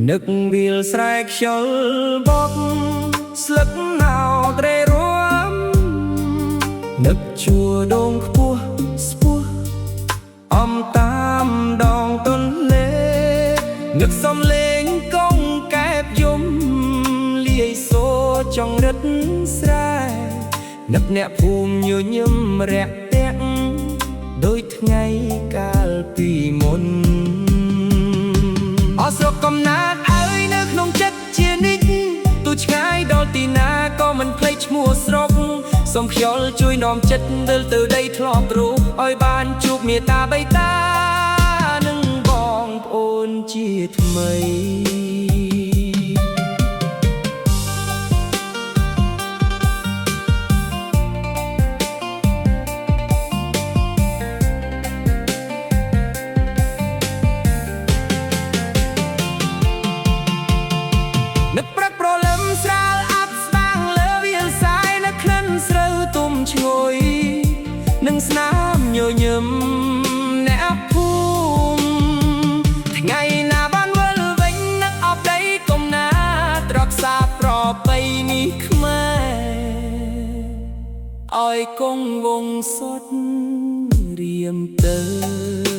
នឹកវាលស្រែខ្យល់បក់ស្លឹកហៅត្រេរួមនឹកជួរដងខ្ពស់ស្ពស់អំតាមដងទន្លេនឹកសំលេងកងកែបយំលាយសូរចង្រិតស្រែនឹកអ្នកភូមិញញឹមរាក់ទាក់ដោយថ្ងៃកាលពីមុនអស្រុកកំណាតអើយនៅក្នុងចិត្តជានិច្ចទូឆ្ងាយដល់ទីណាក៏មិនភ្លេចឈ្មោះស្រុកសូមខ្យល់ជួយនាំចិត្តវិលទៅដីធ្លាប់រូបឲ្យបានជួបមេត្តាបៃតានឹងបងប្អូនជាថ្មីនឹកព្រឹកព្រលឹមស្រាលអាប់ស្បាងលើវាលសាយនឹកក្លិនស្រូវទុំឈ្ងុយនឹងស្នាមញញឹមអ្នកភូមិថ្ងៃណាបានវិលវិញនឹកអបដីកំណាត្រកសាប្របីនេះខ្មែរឲ្យគង់វង្សសុទ្ធរៀមទៅ